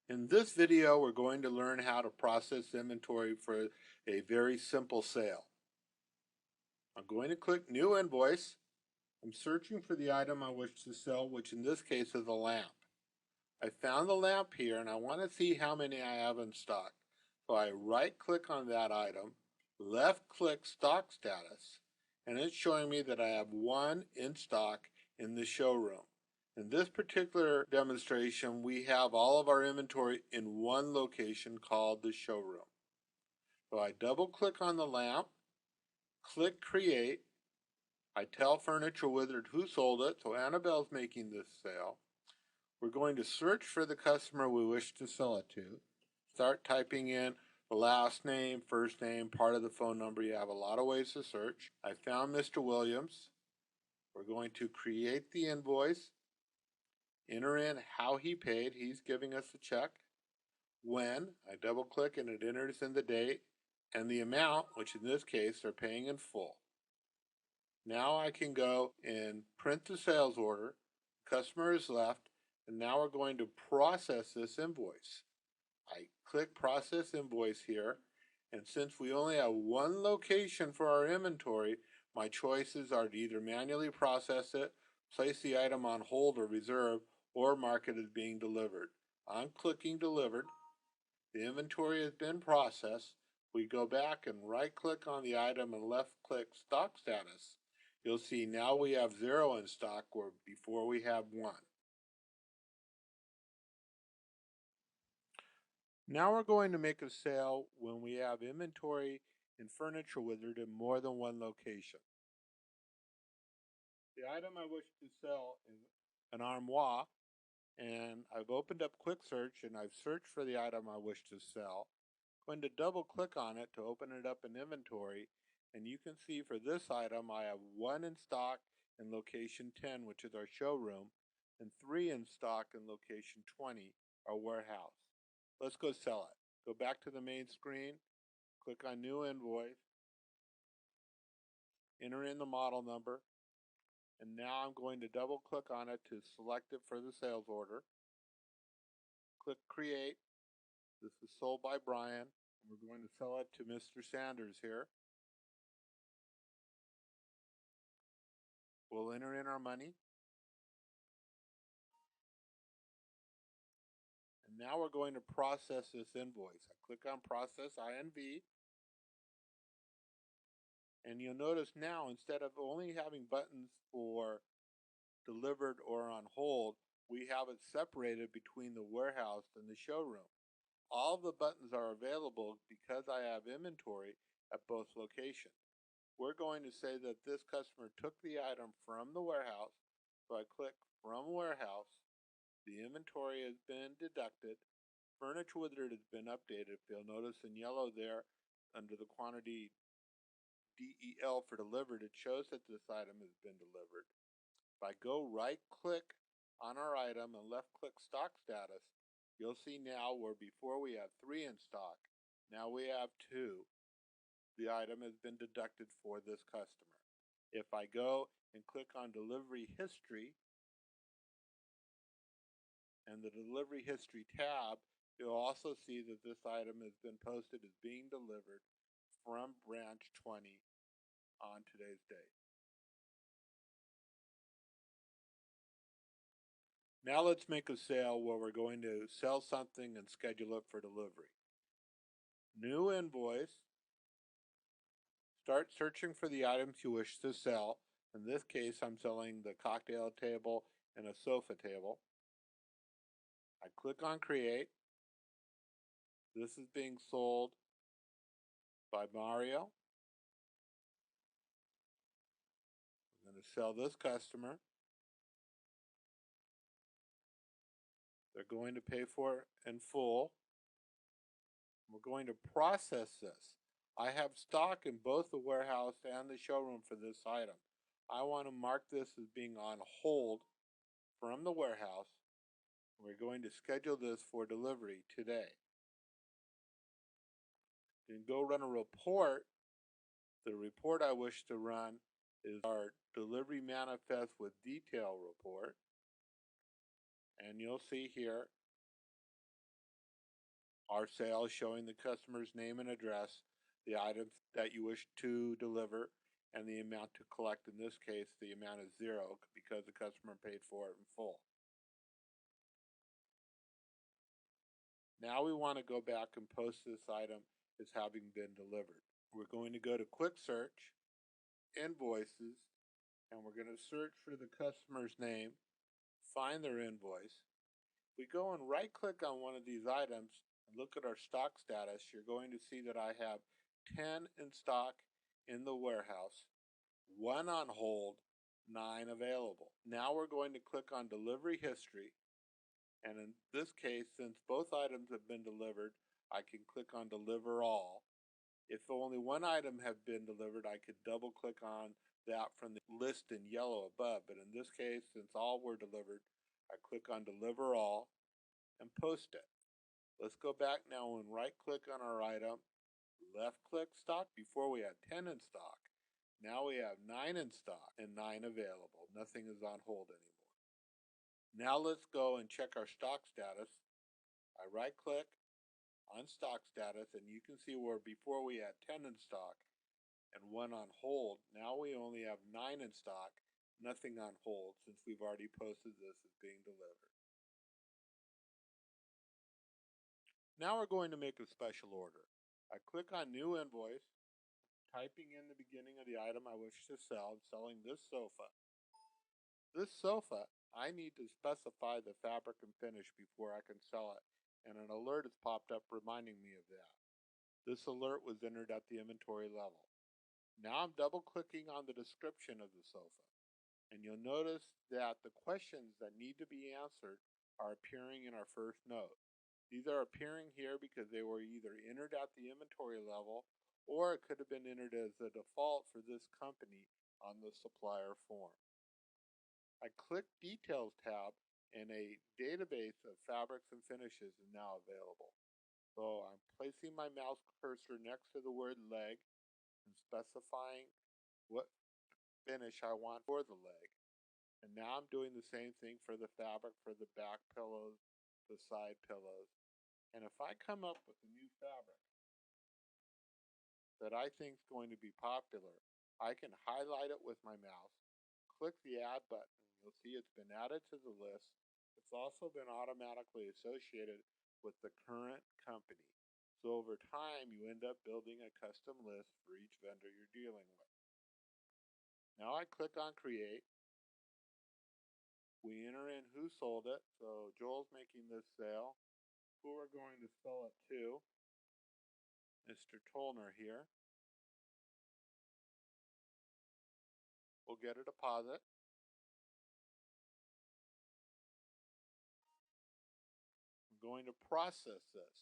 In this video, we're going to learn how to process inventory for a very simple sale. I'm going to click New Invoice. I'm searching for the item I wish to sell, which in this case is a lamp. I found the lamp here and I want to see how many I have in stock. So I right-click on that item, left-click Stock Status, and it's showing me that I have one in stock in the showroom. In this particular demonstration, we have all of our inventory in one location called the showroom. So I double-click on the lamp, click Create. I tell Furniture Wizard who sold it, so Annabelle's making this sale. We're going to search for the customer we wish to sell it to. Start typing in the last name, first name, part of the phone number. You have a lot of ways to search. I found Mr. Williams. We're going to create the invoice, enter in how he paid. He's giving us a check. When, I double click and it enters in the date and the amount, which in this case they're paying in full. Now I can go and print the sales order. Customer is left, and now we're going to process this invoice. I click Process Invoice here, and since we only have one location for our inventory, my choices are to either manually process it, place the item on hold or reserve, or mark it as being delivered. I'm clicking Delivered. The inventory has been processed. We go back and right-click on the item and left-click Stock Status. You'll see now we have 0 in stock where before we have 1. Now we're going to make a sale when we have inventory in Furniture Wizard in more than one location. The item I wish to sell is an armoire, and I've opened up Quick Search and I've searched for the item I wish to sell. I'm going to double click on it to open it up in inventory, and you can see for this item I have 1 in stock in location 10, which is our showroom, and 3 in stock in location 20, our warehouse. Let's go sell it. Go back to the main screen, click on New Invoice, enter in the model number, and now I'm going to double click on it to select it for the sales order. Click Create. This is sold by Brian. We're going to sell it to Mr. Sanders here. We'll enter in our money. And now we're going to process this invoice. I click on Process INV. And you'll notice now, instead of only having buttons for delivered or on hold, we have it separated between the warehouse and the showroom. All of the buttons are available because I have inventory at both locations. We're going to say that this customer took the item from the warehouse, so I click From Warehouse. The inventory has been deducted. Furniture Wizard has been updated. You'll notice in yellow there under the quantity DEL for delivered, it shows that this item has been delivered. If I go right click on our item and left click Stock Status, you'll see now where before we have 3 in stock, now we have 2. The item has been deducted for this customer. If I go and click on Delivery History and the Delivery History tab, you'll also see that this item has been posted as being delivered from branch 20 on today's date. Now let's make a sale where we're going to sell something and schedule it for delivery. New invoice. Start searching for the items you wish to sell. In this case, I'm selling the cocktail table and a sofa table. I click on Create. This is being sold by Mario. I'm going to sell this customer. They're going to pay for it in full. We're going to process this. I have stock in both the warehouse and the showroom for this item. I want to mark this as being on hold from the warehouse. We're going to schedule this for delivery today. Then go run a report. The report I wish to run is our delivery manifest with detail report. And you'll see here Our sale is showing the customer's name and address, the items that you wish to deliver, and the amount to collect. In this case, the amount is zero because the customer paid for it in full. Now we want to go back and post this item as having been delivered. We're going to go to Quick Search, Invoices, and we're going to search for the customer's name, find their invoice. We go and right click on one of these items and look at our stock status. You're going to see that I have 10 in stock in the warehouse, 1 on hold, 9 available. Now we're going to click on Delivery History, and in this case, since both items have been delivered, I can click on Deliver All. If only one item had been delivered, I could double click on that from the list in yellow above, but in this case, since all were delivered, I click on Deliver All and post it. Let's go back now and right click on our item, left click stock. Before we had 10 in stock. Now we have 9 in stock and 9 available. Nothing is on hold anymore. Now let's go and check our stock status. I right click on stock status, and you can see where before we had 10 in stock and 1 on hold. Now we only have 9 in stock, nothing on hold, since we've already posted this as being delivered. Now we're going to make a special order. I click on New Invoice, typing in the beginning of the item I wish to sell. I'm selling this sofa. This sofa, I need to specify the fabric and finish before I can sell it, and an alert has popped up reminding me of that. This alert was entered at the inventory level. Now I'm double clicking on the description of the sofa, and you'll notice that the questions that need to be answered are appearing in our first note. These are appearing here because they were either entered at the inventory level, or it could have been entered as a default for this company on the supplier form. I click Details tab, and a database of fabrics and finishes is now available. So I'm placing my mouse cursor next to the word leg and specifying what finish I want for the leg. And now I'm doing the same thing for the fabric for the back pillows, the side pillows. And if I come up with a new fabric that I think is going to be popular, I can highlight it with my mouse, click the Add button. You'll see it's been added to the list. It's also been automatically associated with the current company. So over time, you end up building a custom list for each vendor you're dealing with. Now I click on Create. We enter in who sold it. So Joel's making this sale. Who we're going to sell it to, Mr. Tolner here. We'll get a deposit. I'm going to process this.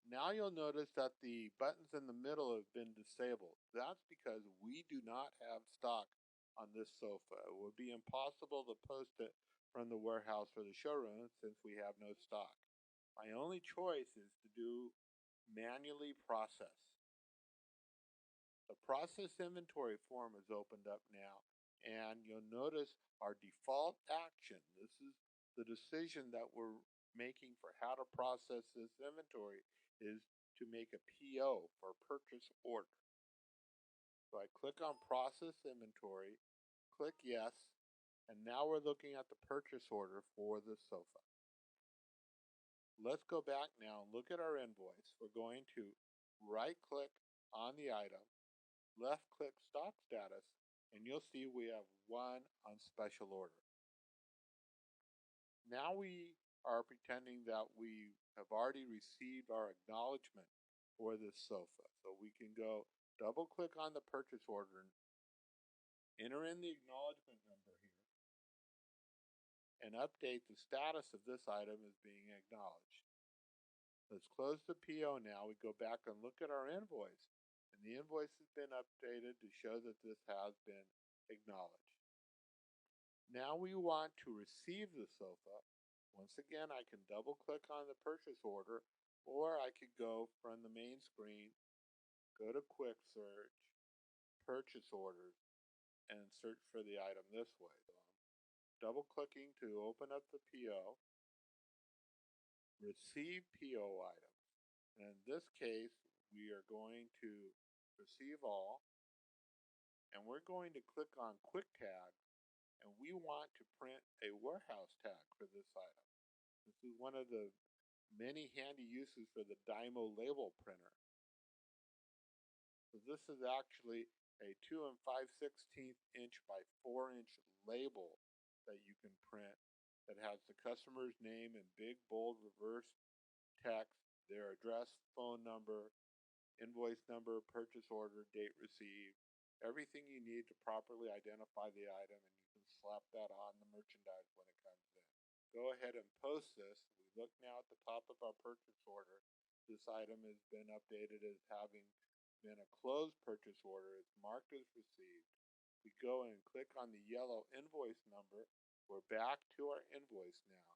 Now you'll notice that the buttons in the middle have been disabled. That's because we do not have stock on this sofa. It would be impossible to post it from the warehouse or the showroom since we have no stock. My only choice is to do manually process. The process inventory form is opened up now, and you'll notice our default action. This is the decision that we're making for how to process this inventory is to make a PO for purchase order. So I click on process inventory, click yes, and now we're looking at the purchase order for the sofa. Let's go back now and look at our invoice. We're going to right click on the item, left click stock status, and you'll see we have 1 on special order. Now we are pretending that we have already received our acknowledgement for this sofa. So we can go double click on the purchase order, enter in the acknowledgement number here, and update the status of this item as being acknowledged. Let's close the PO now. We go back and look at our invoice, and the invoice has been updated to show that this has been acknowledged. Now we want to receive the sofa. Once again, I can double click on the purchase order, or I could go from the main screen, go to quick search, purchase orders, and search for the item this way. So I'm double clicking to open up the PO, receive PO item. And in this case, we are going to receive all, and we're going to click on Quick Tag, and we want to print a warehouse tag for this item. This is one of the many handy uses for the Dymo label printer. So this is actually a 2 5/16 inch by 4-inch label that you can print that has the customer's name in big, bold, reverse text, their address, phone number, invoice number, purchase order, date received, everything you need to properly identify the item, and you can slap that on the merchandise when it comes in. Go ahead and post this. We look now at the top of our purchase order. This item has been updated as having been a closed purchase order. It's marked as received. We go and click on the yellow invoice number. We're back to our invoice now.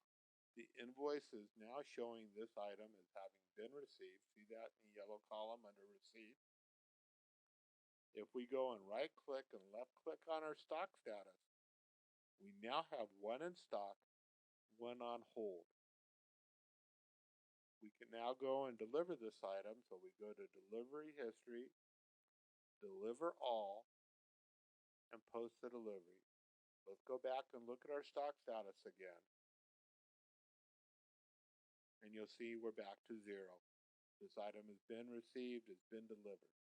The invoice is now showing this item as having been received. See that in the yellow column under receipt? If we go and right click and left click on our stock status, we now have one in stock, one on hold. We can now go and deliver this item, so we go to delivery history, deliver all, and post the delivery. Let's go back and look at our stock status again, and you'll see we're back to 0. This item has been received, it's been delivered.